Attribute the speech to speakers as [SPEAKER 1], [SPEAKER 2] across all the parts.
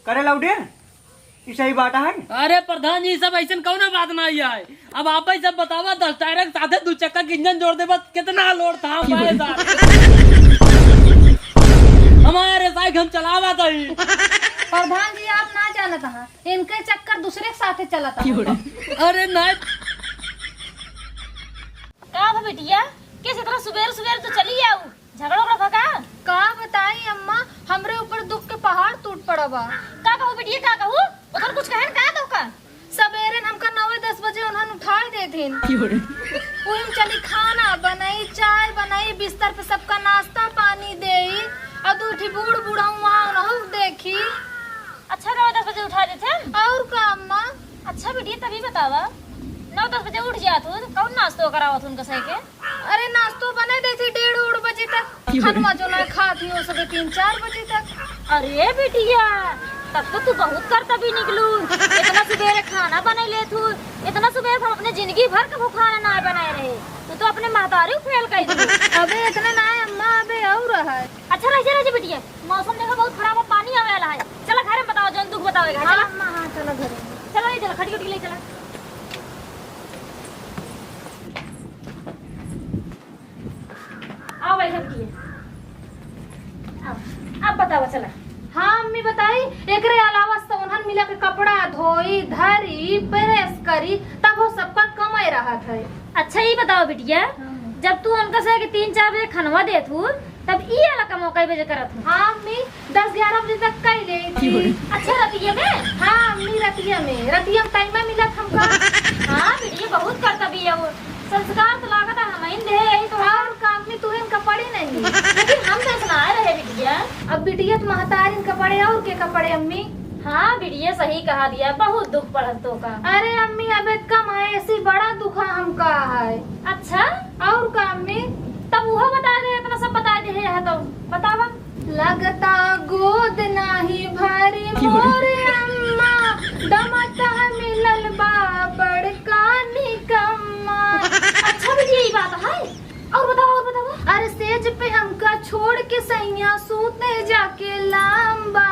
[SPEAKER 1] करे लौटे सही बात है।
[SPEAKER 2] अरे प्रधान जी सब ऐसा कौन बात ना आई है। अब आप ही सब बतावा 10 टायर साथे 2 चक्का के इंजन जोड़ दे बस कितना लोड था हमारे साइकिल हम चलावा था।
[SPEAKER 3] प्रधान जी आप ना जानत था इनके चक्कर दूसरे के साथे चलता।
[SPEAKER 2] अरे नहीं
[SPEAKER 4] का बेटिया कैसे तरह सुबेर सुबेर तो चली आओ झगड़ो का भगा
[SPEAKER 3] का बताई अम्मा हमरे ऊपर दुख के पहाड़ टूट पड़ा बा।
[SPEAKER 4] का कहू बेटिया का कहू उधर कुछ कहन का दो का
[SPEAKER 3] सवेरे हमका 9-10 बजे उन्हन उठा देथिन। उहिम चली खाना बनाई चाय बनाई बिस्तर पे सबका नाश्ता पानी देई और दूठी बूढ़ बूढ़ा वहाँ रहू देखी।
[SPEAKER 4] अच्छा 9-10 बजे उठा देते
[SPEAKER 3] और का अम्मा।
[SPEAKER 4] अच्छा बेटिया तभी बतावा 9-10 बजे उठ जात हो कौन नाश्तो करावत उनका सही के।
[SPEAKER 3] अरे नाश्तो बना देती 1:30 बजे तक खाना जो ना खाती हो सके 3-4 बजे तक।
[SPEAKER 4] अरे बेटिया तब तो तू बहुत करता भी निकलू इतना सुबह खाना बना ले तू इतना सुबह हम अपने जिंदगी भर का खाना ना बनाए रहे तू तो अपने महतारी फेल कर दी।
[SPEAKER 3] अबे इतना ना है अम्मा अबे और है।
[SPEAKER 4] अच्छा रह बेटिया मौसम देखो बहुत खराब है पानी आवे वाला है चला घर में बताओ जौन दुख बतावेगा।
[SPEAKER 3] हाँ,
[SPEAKER 4] चला
[SPEAKER 3] अम्मा हाँ चलो घर
[SPEAKER 4] चलो नहीं चला खड़ी खड़ी ले चला। आओ भाई बेटिया अब बताओ चला।
[SPEAKER 3] हाँ अम्मी बताई एकरे अलावा सोनहन मिला के कपड़ा धोई धरी प्रेस करी तब वो सबका कमाई रहा था।
[SPEAKER 4] अच्छा ये बताओ बिटिया जब तू उनका से कि 3-4 बजे खनवा दे तू तब ये वाला कमो कई बजे करत हूँ।
[SPEAKER 3] हाँ अम्मी 10-11 बजे तक कई ले थी।
[SPEAKER 4] अच्छा रतिया में
[SPEAKER 3] हाँ अम्मी रतिया में टाइम में मिला हमका।
[SPEAKER 4] हाँ बिटिया बहुत करता भी है वो संस्कार तो लागत है हमें दे यही तो
[SPEAKER 3] और काम में तुहे कपड़े नहीं
[SPEAKER 4] लेकिन हम तो सुनाए रहे बिटिया।
[SPEAKER 3] अब बिटिया महतारिन कपड़े और के कपड़े अम्मी।
[SPEAKER 4] हाँ बिटिया सही कहा दिया बहुत दुख पड़त तो का।
[SPEAKER 3] अरे अम्मी अब कम है ऐसी बड़ा दुखा हमका है।
[SPEAKER 4] अच्छा
[SPEAKER 3] और का अम्मी
[SPEAKER 4] तब वो बता दे इतना सब बता दे है तो बतावा।
[SPEAKER 3] लगता गोद नाही भरी मोरे अम्मा दमता मिलल बा बड़का निकम्मा।
[SPEAKER 4] अच्छा बिटिया ये बात है और बताओ।
[SPEAKER 3] अरे सेज पे हमका छोड़ के सैया सूते जाके लांबा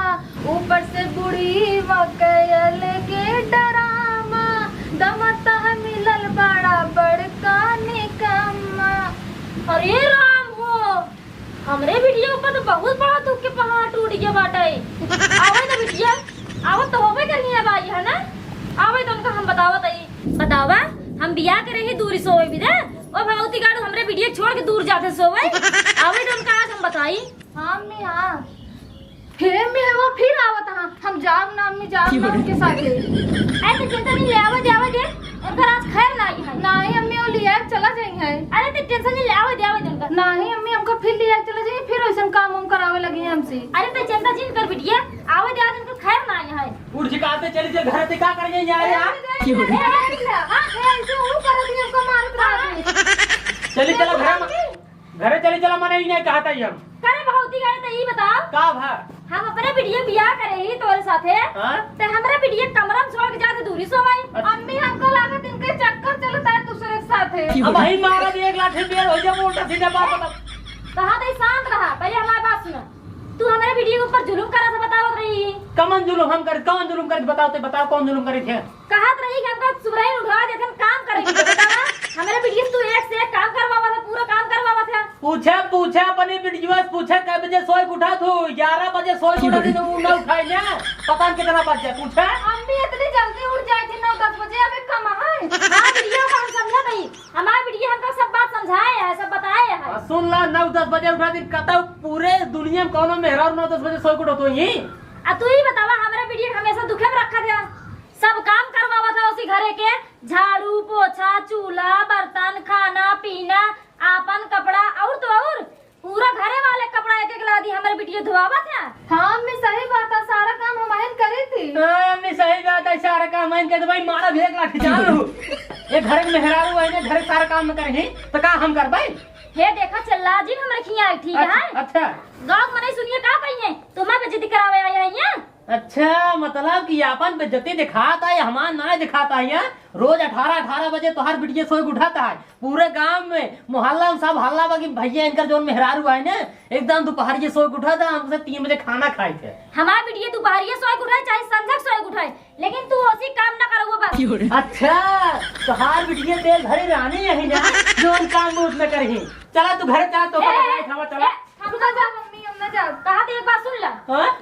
[SPEAKER 3] ऊपर से बुढ़ी वकयल के डरामा दमता मिलल बड़ा बड़का निकम्मा।
[SPEAKER 4] अरे राम हो हमरे बिटिया ऊपर तो बहुत बड़ा दुख के पहाड़ टूट गया बाटे। आवे तो बिटिया आवत तो होबे करनी है भाई है ना। आवे तो उनका हम बतावा हम बियाह करे ही दूरी सोवे भी दे और भगवती गाड़ू हमरे बिटिया छोड़ के दूर जाते सोवे। आवे तो उनका आज हम बताई।
[SPEAKER 3] हाँ अम्मी हाँ फिर आवत हाँ हम जाम ना अम्मी जाम ना उनके साथ
[SPEAKER 4] ऐसे चिंता नहीं ले आवे दे उनका आज खैर ना आई है।
[SPEAKER 3] नहीं अम्मी वो लिया के चला जाएंगे।
[SPEAKER 4] अरे तो टेंशन नहीं ले आवे दे उनका।
[SPEAKER 3] नहीं अम्मी हमको फिर लिया के चला जाएंगे फिर वैसा काम हम करावे लगे हमसे।
[SPEAKER 4] अरे तो चिंता जिन कर बिटिया आवे दे आज उनका खैर ना आई है।
[SPEAKER 2] उठ झिकाते चली चल घर पे क्या करिए यार यार चली चला घरे चली चला मैंने ही नहीं कहा था हम
[SPEAKER 4] करे भगवती गाड़ी तो ये बताओ
[SPEAKER 2] का भा
[SPEAKER 4] हम अपने बिटिया बियाह करे ही तोरे साथे
[SPEAKER 2] हां
[SPEAKER 4] ते हमरा बिटिया कमरा में छोड़ के जाके दूरी सोवाई।
[SPEAKER 3] अम्मी हमको लागत इनके चक्कर चलता है दूसरे के साथ है।
[SPEAKER 2] अब भाई मारा भी एक लाठी बेर हो जा मोटा सीधा बात बता
[SPEAKER 4] कहां दे शांत रहा पहले हमारी बात सुन। तू हमारे बिटिया के ऊपर जुल्म करा था बताओ रही
[SPEAKER 2] कौन जुल्म हम कर कौन जुल्म कर बताओ कौन जुल्म करे थे।
[SPEAKER 4] कहत रही कि हमका सुबह उठा देते काम करेंगे बतावा हमारे बिटिया तू एक से एक काम करवावा था पूरा काम करवावा था।
[SPEAKER 2] पूछे अपने बिटिया से पूछे कै बजे सोए उठा तू 11 बजे सोए उठा दी तो ना उठाई ना पता नहीं कितना बजे पूछे।
[SPEAKER 3] अम्मी इतनी जल्दी उठ जाए थी 9-10 बजे अब कहाँ है।
[SPEAKER 4] हां बिटिया को हम समझा नहीं हमारी बिटिया हमको सब बात समझाए है सब बताए है।
[SPEAKER 2] सुन ला 9-10 बजे उठा दी कहता पूरे दुनिया में कौन मेहरा 9-10 बजे सोए उठो तो ही
[SPEAKER 4] आ तू ही बतावा हमारे बिटिया हमेशा दुखे में रखा था सब काम करवावा था उसी घरे के झाड़ू पोछा चूल्हा बर्तन खाना पीना आपन कपड़ा और तो और पूरा घरे वाले कपड़ा एक ला दी हमारे बिटिया धोआवा था।
[SPEAKER 3] हाँ अम्मी सही बात है सारा काम हमारे करी थी।
[SPEAKER 2] मैं सही बात है सारा काम मैं कहते भाई मारा भेग लाठी चालू ये घर में मेहरारू है ना घर सारा काम में करही तो का हम कर भाई
[SPEAKER 4] हे देखा चल्ला जी हमरे खिया ठीक है।
[SPEAKER 2] अच्छा
[SPEAKER 4] गांव में नहीं सुनिए का कहिए तुम्हें बेइज्जती करावे आए हैं
[SPEAKER 2] अच्छा, मतलब कि अपन बेइज्जती दिखाता है, हमार ना दिखाता है। यहाँ रोज 18 बजे तो हर बिटिया सोए उठाता है। पूरे गांव में मोहल्ला में सब हल्ला बा कि भैया इनकर जो मेहरारू है ना एकदम दोपहर सोए उठा था, हमसे 3 बजे खाना खाए थे।
[SPEAKER 4] हमार बिटिया दोपहरिया सोए उठाए चाहे संझा सोए उठाए, लेकिन तू उसी काम ना करो बस।
[SPEAKER 2] अच्छा, तो हर बिटिया तेल भरे रहने यही ना जो काम में उठने करही। चला तू घर चला, तो चला
[SPEAKER 3] रुका जा मम्मी, हम ना जाओ।
[SPEAKER 4] कहा तो एक बात सुन ला,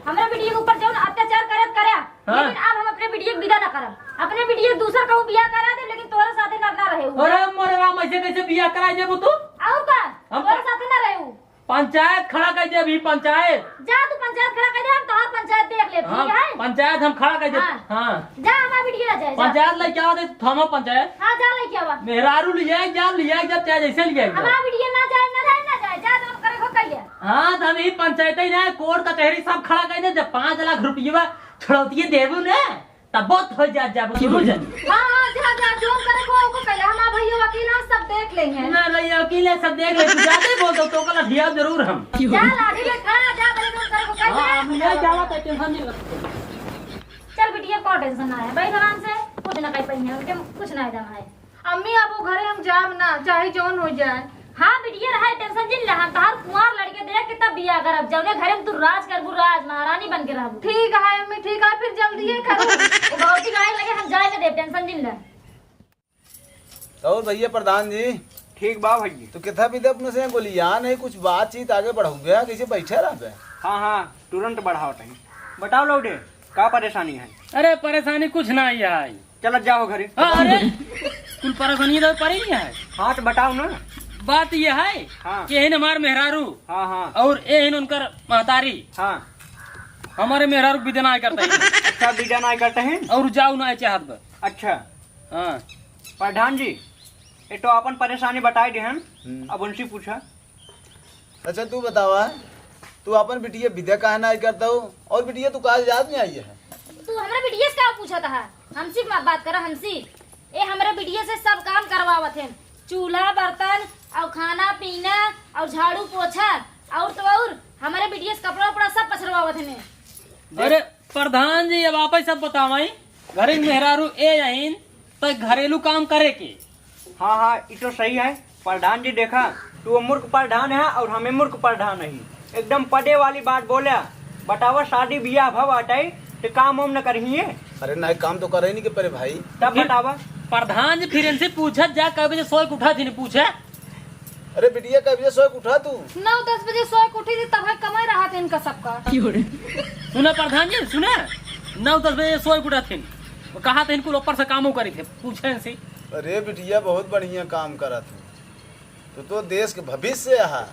[SPEAKER 4] हमरा बिटिया के ऊपर जौन अत्याचार करत करया, लेकिन अब हम अपने बिटिया के विदा ना करब। अपने बिटिया दूसर कहूं बियाह करा दे, लेकिन तोरे साथे ना रहे।
[SPEAKER 2] अरे मोरे राम, ऐसे कैसे बियाह कराई देबू तू?
[SPEAKER 4] और का तोरे साथे ना रहे।
[SPEAKER 2] पंचायत खड़ा कर दे अभी, पंचायत।
[SPEAKER 4] जा तू पंचायत खड़ा कर दे, हम तोहर पंचायत देख ले, ठीक है?
[SPEAKER 2] पंचायत हम खड़ा कर दे। हां
[SPEAKER 4] जा, हमार बिटिया ना जाए।
[SPEAKER 2] पंचायत ले क्या दे, थमा पंचायत।
[SPEAKER 4] हां जा, ले क्या बा
[SPEAKER 2] मेहरारू ले जाए, जब चाहे जैसे ले जाए।
[SPEAKER 4] हमार बिटिया ना जाए, ना जाए, जा तो करे खो कहिए।
[SPEAKER 2] हाँ, तो हम ही पंचायत ही ना कोर्ट कचहरी सब खड़ा कर दे। जब 5 लाख रुपया छड़ौती देबू ना तब बहुत हो जाबू दोनों जन।
[SPEAKER 3] हाँ जा जो करे को पहले हमारा भैया वकील हैं, सब देख लेंगे।
[SPEAKER 2] ना भैया वकील है, सब देख ले। तू जाते बोल दो तो कल दिया जरूर हम।
[SPEAKER 4] जा लाठी ले खड़ा, जा करे को कहिए।
[SPEAKER 2] हां, हम ले जाला तो टेंशन नहीं लगता।
[SPEAKER 4] चल बिटिया को टेंशन ना है भाई, आराम से कुछ ना कहीं पहिया उनके कुछ ना जाना है।
[SPEAKER 3] अम्मी अब वो घरे हम जाब ना, चाहे जौन हो जाए।
[SPEAKER 4] हाँ बिटिया रहा टेंशन जिन ला, हम तहार कुंवार लड़के देख के तब बियाह करब, जौने घरे में तू राज करबू, राज महारानी बन के रहबू।
[SPEAKER 3] ठीक है अम्मी, ठीक है, फिर जल्दी ही करो।
[SPEAKER 4] वो बहुत ही गाय लगे, हम जाए ना दे, टेंशन जिन ला।
[SPEAKER 5] और भैया प्रधान जी
[SPEAKER 1] ठीक बा भैया।
[SPEAKER 5] तो कितना भी अपने से गोलियां नहीं, कुछ बातचीत आगे बढ़ाऊ गया, कैसे बैठे रह?
[SPEAKER 1] हाँ तुरंत बढ़ाओ टाइम। बताओ लौटे का परेशानी है?
[SPEAKER 2] अरे परेशानी कुछ ना है।
[SPEAKER 1] चल जाओ घरे।
[SPEAKER 2] अरे कुल परेशानी तो पड़ी है।
[SPEAKER 1] हाँ तो बताओ ना।
[SPEAKER 2] बात यह है
[SPEAKER 1] हाँ।
[SPEAKER 2] कि इन हमारे मेहरारू
[SPEAKER 1] हाँ
[SPEAKER 2] और ये उनकर महतारी
[SPEAKER 1] हाँ।
[SPEAKER 2] हमारे मेहरारू विदा ना करते हैं।
[SPEAKER 1] अच्छा विदा ना करते हैं
[SPEAKER 2] और जाऊ ना चाहत बा।
[SPEAKER 1] अच्छा
[SPEAKER 2] हाँ
[SPEAKER 1] प्रधान जी, ये तो अपन परेशानी बताए दे, अब उनसे पूछा।
[SPEAKER 5] अच्छा तू बतावा, तू अपन बिटिया विद्या कहा ना करता हो, और बिटिया तू कहा याद नहीं आई है?
[SPEAKER 4] तू हमरा बिटिया से का पूछा था? हमसी बात करा, हमसी ए हमरा बिटिया से सब काम करवावत है, चूल्हा बर्तन और खाना पीना और झाड़ू पोछा और तो और हमारे बिटिया से कपड़ा उपड़ा सब पछरवावत है।
[SPEAKER 2] अरे प्रधान जी, अब आप सब बतावाई घरे मेहरारू ए यहीन तो घरेलू काम करे के।
[SPEAKER 1] हाँ ये तो सही है प्रधान जी। देखा तू मूर्ख प्रधान है और हमें मूर्ख प्रधान नहीं, एकदम पदे वाली बात बोला। बतावा शादी बियाह भव हटाई तो काम हम न करिए।
[SPEAKER 5] अरे नहीं, काम तो करे नहीं के परे भाई।
[SPEAKER 1] तब बतावा
[SPEAKER 2] प्रधान जी फिर इनसे पूछत जा, कब बजे सोए उठा थी पूछे।
[SPEAKER 5] अरे बिटिया कब सोए उठा तू?
[SPEAKER 3] 9-10 बजे सोए उठी थी, तब कमाई रहा था इनका सबका।
[SPEAKER 2] सुना प्रधान जी, सुना 9-10 बजे सोए उठा थी, कहा था इनको ऊपर से कामों करी थे, पूछे इनसे।
[SPEAKER 5] अरे बिटिया बहुत बढ़िया काम करा तो देश के भविष्य है।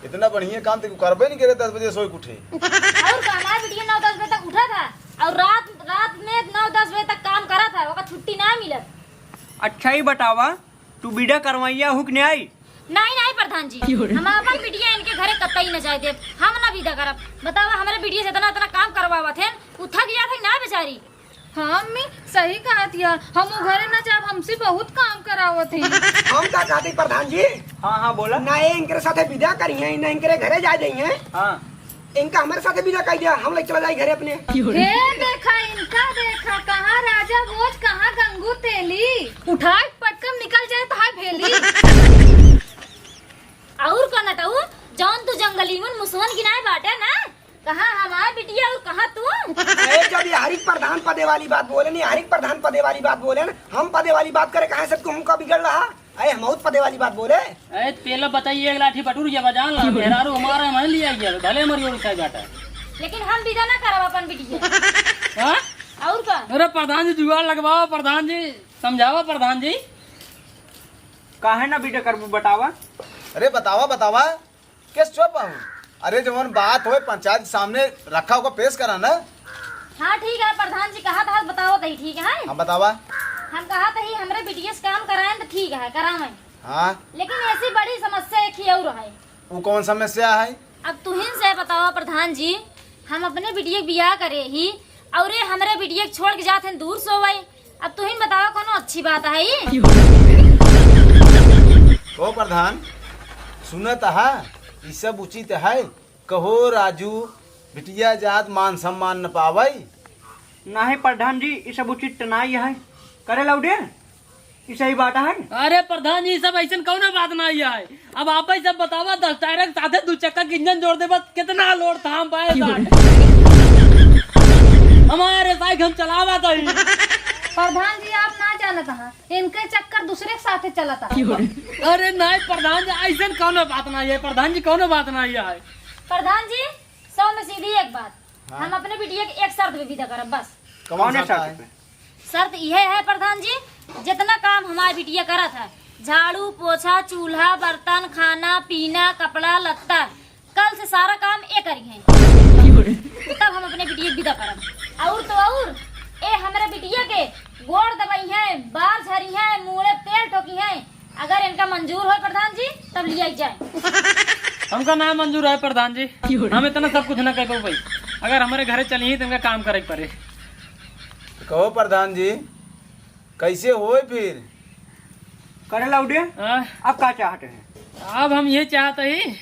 [SPEAKER 5] इतना बढ़िया काम तो करबे नहीं करे 10 बजे सोए उठे।
[SPEAKER 4] और हमारा बिटिया 9-10 बजे तक उठा था और रात में 9-10 बजे तक काम करा था, ओका छुट्टी ना मिलत।
[SPEAKER 1] अच्छा ही बतावा, तू विदा करवाइया हुक नहीं आई?
[SPEAKER 4] नहीं प्रधान जी, हम अपन बिटिया इनके घरे कतई न जाए दे, हम ना विदा करब। बतावा हमारे बिटिया से इतना काम करवावत है, उठा गया था ना बेचारी।
[SPEAKER 3] हाँ अम्मी सही कहा थी, हम वो घरे ना जाब, हमसे बहुत काम करावत है।
[SPEAKER 6] हम का कहते प्रधान जी,
[SPEAKER 1] हाँ बोला
[SPEAKER 6] ना इनके साथे विदा करिए, ना इनके घरे जा जाइए।
[SPEAKER 1] हाँ
[SPEAKER 6] इनका हमारे साथे विदा कर दिया, हम लोग चला जाए घरे अपने।
[SPEAKER 3] हे देखा इनका, देखा कहाँ राजा भोज, कहाँ गंगू तेली, उठाए पटकम निकल जाए तो हाय भेली।
[SPEAKER 4] और का नटाऊ जौन तू जंगली में मुसवन गिनाए बाटे ना, कहाँ हमारा बिटिया और कहाँ तू?
[SPEAKER 6] जब ये हरिक प्रधान पदे वाली बात बोले, नहीं हरिक प्रधान पदे वाली बात बोले ना, हम पदे वाली बात करे कहाँ सबको हमका बिगड़ रहा। अरे हम बहुत पदे वाली बात बोले।
[SPEAKER 2] अरे पहले बताइए, एक लाठी बटूर या बजान ला, मेहरारू हमारा मान लिया गया, भले मरी और साइड बाटा।
[SPEAKER 4] लेकिन हम विदा ना करब अपन बिटिया।
[SPEAKER 2] हाँ
[SPEAKER 4] और का?
[SPEAKER 2] अरे प्रधान जी जुगाड़ लगवाओ, प्रधान जी समझाओ, प्रधान जी
[SPEAKER 1] काहे ना विदा करबू बतावा।
[SPEAKER 5] अरे बतावा किस चुप हूँ? अरे जवन बात हो पंचायत सामने रखा होगा पेश करा ना।
[SPEAKER 4] हाँ ठीक है प्रधान जी, कहा था बताओ तो ठीक है।
[SPEAKER 5] हाँ बतावा।
[SPEAKER 4] हम कहा था हमरे बिटिया से काम कराएं तो ठीक है करावे,
[SPEAKER 5] हाँ
[SPEAKER 4] लेकिन ऐसी बड़ी समस्या एक ही और है।
[SPEAKER 5] वो कौन समस्या है?
[SPEAKER 4] अब तुहिन से बताओ प्रधान जी, हम अपने बिटिया के बियाह करे ही और ये हमरे बिटिया के छोड़ के जाते हैं दूर सोवे। अब तुहिन बताओ कोनो अच्छी बात है ये?
[SPEAKER 5] ओ प्रधान सुनत है, ये सब उचित है। कहो राजू बिटिया जात मान सम्मान न पावई।
[SPEAKER 1] नहीं प्रधान जी ये सब उचित नहीं है। करे लौटे ये सही बात है।
[SPEAKER 2] अरे प्रधान जी सब ऐसा कौन बात नहीं है। अब आप ही सब बतावा 10 टायर के साथे 2 चक्का के इंजन जोड़ दे बस कितना लोड थाम पाए हमारे साइकिल हम चलावा तो
[SPEAKER 3] प्रधान जी आप ना जानत हैं इनके चक्कर दूसरे के साथे चलता।
[SPEAKER 2] अरे नहीं प्रधान जी ऐसा कौन बात नहीं है। प्रधान जी कौन बात नहीं है।
[SPEAKER 4] प्रधान जी 100 में सीधी एक बात, हम अपने बिटिया के एक शर्त पे विदा करब बस।
[SPEAKER 5] कौन सा
[SPEAKER 1] शर्त
[SPEAKER 5] है?
[SPEAKER 1] पे?
[SPEAKER 4] शर्त यह है प्रधान जी, जितना काम हमारी बिटिया करत है, झाड़ू पोछा चूल्हा बर्तन खाना पीना कपड़ा लत्ता, कल से सारा काम ये करी है तब हम अपने बिटिया विदा करब। और तो और ए हमारे बिटिया के गोड़ दबाई है, बाल झरी है, मुँह तेल ठोकी है, अगर इनका मंजूर हो प्रधान जी तब लिया जाए।
[SPEAKER 2] हमका नाम मंजूर है प्रधान जी। हम इतना सब कुछ न कह भाई। अगर हमारे घरे चली तो इनका काम करे पड़े।
[SPEAKER 5] कहो प्रधान जी कैसे हो फिर?
[SPEAKER 1] करे लौटे अब क्या चाहते हैं?
[SPEAKER 2] अब हम ये चाहते हैं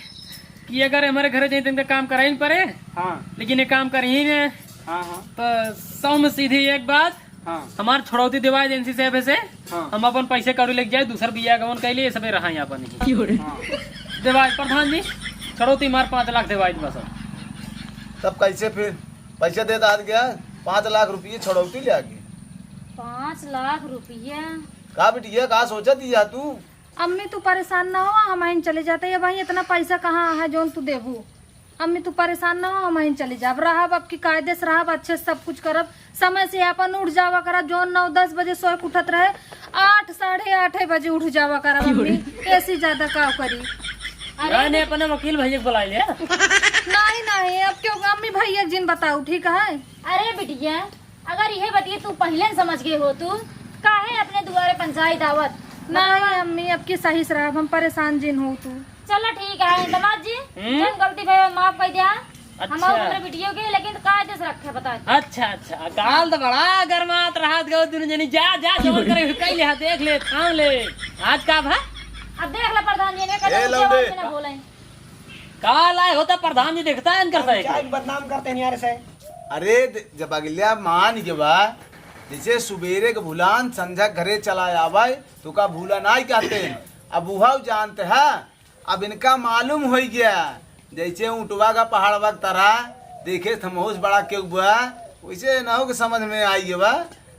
[SPEAKER 2] कि अगर हमारे घरे जाए तो इनका काम करा ही पड़े।
[SPEAKER 1] हाँ
[SPEAKER 2] लेकिन ये काम कर ही नहीं
[SPEAKER 1] हाँ हाँ
[SPEAKER 2] तो 100 में सीधी एक बात,
[SPEAKER 1] हाँ
[SPEAKER 2] हमार छोड़ौती दिवा एजेंसी से
[SPEAKER 1] हाँ।
[SPEAKER 2] हम अपन पैसे कौड़ी लेके जाए दूसर बिया गवन कैले ये सब रहा यहाँ पर
[SPEAKER 1] हाँ।
[SPEAKER 2] दिवाज प्रधान जी छोड़ौती मार 5 लाख दिवाज बस।
[SPEAKER 5] तब कैसे फिर पैसे दे दाद गया? 5 लाख रुपये छोड़ौती ले आगे।
[SPEAKER 4] 5 लाख रुपया
[SPEAKER 5] का बिटिया का सोचा दिया तू?
[SPEAKER 3] अम्मी तू परेशान ना हो, हम અહીં चले जाते हैं। भाई इतना पैसा कहाँ है जोन तू देबू। अम्मी तू परेशान ना हो, हम અહીં चले जाब रहब अब की कायदे से रहब, अच्छे से सब कुछ करब, समय से अपन उठ जावा करब। जोन 9-10 बजे सोए के उठत रहे 8 साढ़े 8 बजे उठ जावा करब। अम्मी ऐसी ज्यादा का करी।
[SPEAKER 2] ने अपने वकील भैया को बुला लिया।
[SPEAKER 3] नहीं नहीं अब क्यों अम्मी भैया जिन बताऊ ठीक है।
[SPEAKER 4] अरे बिटिया अगर यह बतिए तू पहले न समझ गए हो, तू काहे अपने दुआरे पंचायत आवत।
[SPEAKER 3] नहीं अम्मी अब की सही से रहब, हम परेशान जिन हो तू।
[SPEAKER 4] चलो ठीक है दमाद जी, जन गलती भई माफ कर दिया। हम
[SPEAKER 2] अच्छा।
[SPEAKER 4] अपने बिटिया के लेकिन कायदे से रखे बता।
[SPEAKER 2] अच्छा काल तो बड़ा गर्मात राहत गो दुनु जनी जा जबर करे कई ले देख ले थाम ले आज का भा।
[SPEAKER 4] अब देख ले प्रधान जी ने कहा
[SPEAKER 5] ए,
[SPEAKER 4] ऊंची
[SPEAKER 5] लौंडे।
[SPEAKER 4] आवाज में ना बोले।
[SPEAKER 2] काल आए होता प्रधान जी देखता है इनकर सही।
[SPEAKER 6] चाय बदनाम करते हैं यार से।
[SPEAKER 5] अरे जब अगलिया मान के बा जैसे सुबेरे के भूलान संझा घरे चला आवाय तो का भूला नहीं कहते हैं। अब बुहा जानते हैं। अब इनका मालूम हो गया जैसे ऊँटवा का पहाड़वा तरह देखे थमोस बड़ा क्यों बुआ वैसे ना हो के समझ में आई गया बा।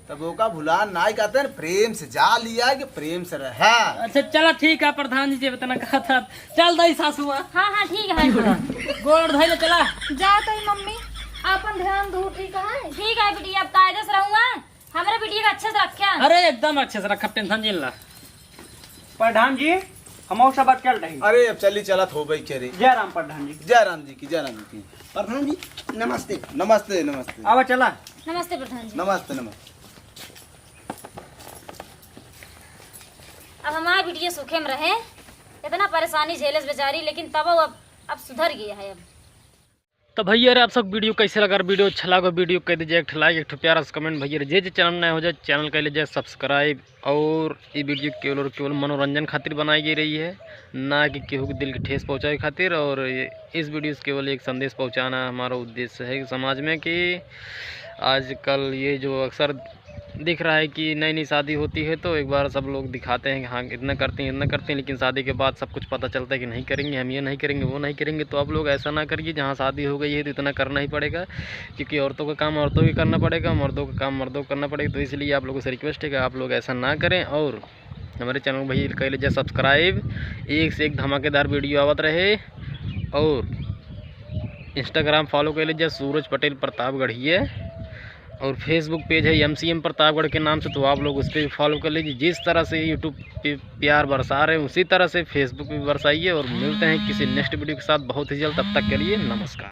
[SPEAKER 5] तब वो का भूलान नहीं कहते हैं, प्रेम से जा लिया कि प्रेम से रहा।
[SPEAKER 2] अच्छा चलो ठीक है प्रधान जी जब इतना कहा था चल दई सासू
[SPEAKER 4] हाँ ठीक है
[SPEAKER 2] गोड़ धोइले चला
[SPEAKER 3] जा तो मम्मी अपन ध्यान दो ठीक है।
[SPEAKER 4] ठीक है बिटिया अब कायदे से रहूंगा, हमारे बिटिया का अच्छे से रखे।
[SPEAKER 2] अरे एकदम अच्छे से रखा टेंशन जिन ला।
[SPEAKER 1] प्रधान जी हम सब बात चल रही।
[SPEAKER 5] अरे अब चली चलत हो भाई करे।
[SPEAKER 1] जय राम प्रधान जी।
[SPEAKER 5] जय राम जी की जय राम जी की।
[SPEAKER 6] प्रधान जी नमस्ते।
[SPEAKER 5] नमस्ते नमस्ते
[SPEAKER 1] आवा चला।
[SPEAKER 4] नमस्ते प्रधान जी।
[SPEAKER 5] नमस्ते नमस्ते।
[SPEAKER 4] अब हमारी बिटिया सूखे में रहे, इतना परेशानी झेले से बेचारी, लेकिन तब वो अब सुधर गया है। अब
[SPEAKER 2] तो भैया आप सब वीडियो कैसे लगा? वीडियो अच्छा लगा वीडियो कह दीजिए एक लाइक एक प्यारा सा कमेंट। भैया जे चैनल नया हो जाए चैनल कर लीजिए सब्सक्राइब। और ये वीडियो केवल और केवल मनोरंजन खातिर बनाई गई रही है, ना कि केहू के दिल की ठेस पहुँचाए खातिर। और इस वीडियो से केवल एक संदेश पहुँचाना हमारा उद्देश्य है समाज में कि आजकल ये जो अक्सर दिख रहा है कि नई नई शादी होती है तो एक बार सब लोग दिखाते हैं कि हाँ इतना करते हैं, लेकिन शादी के बाद सब कुछ पता चलता है कि नहीं करेंगे, हम ये नहीं करेंगे वो नहीं करेंगे। तो आप लोग ऐसा ना करिए, जहाँ शादी हो गई है तो इतना करना ही पड़ेगा, क्योंकि औरतों का काम औरतों को करना पड़ेगा, मर्दों का काम मर्दों को करना पड़ेगा। तो इसलिए आप लोगों से रिक्वेस्ट है कि आप लोग ऐसा ना करें। और हमारे चैनल को भैया कर लीजिए सब्सक्राइब, एक से एक धमाकेदार वीडियो आवत रहे। और इंस्टाग्राम फॉलो कर लीजिए सूरज पटेल प्रतापगढ़िए। और फेसबुक पेज है MCM प्रतापगढ़ के नाम से, तो आप लोग उस पर भी फॉलो कर लीजिए। जिस तरह से यूट्यूब पे प्यार बरसा रहे हैं उसी तरह से फेसबुक पे भी बरसाइए। और मिलते हैं किसी नेक्स्ट वीडियो के साथ बहुत ही जल्द, तब तक के लिए नमस्कार।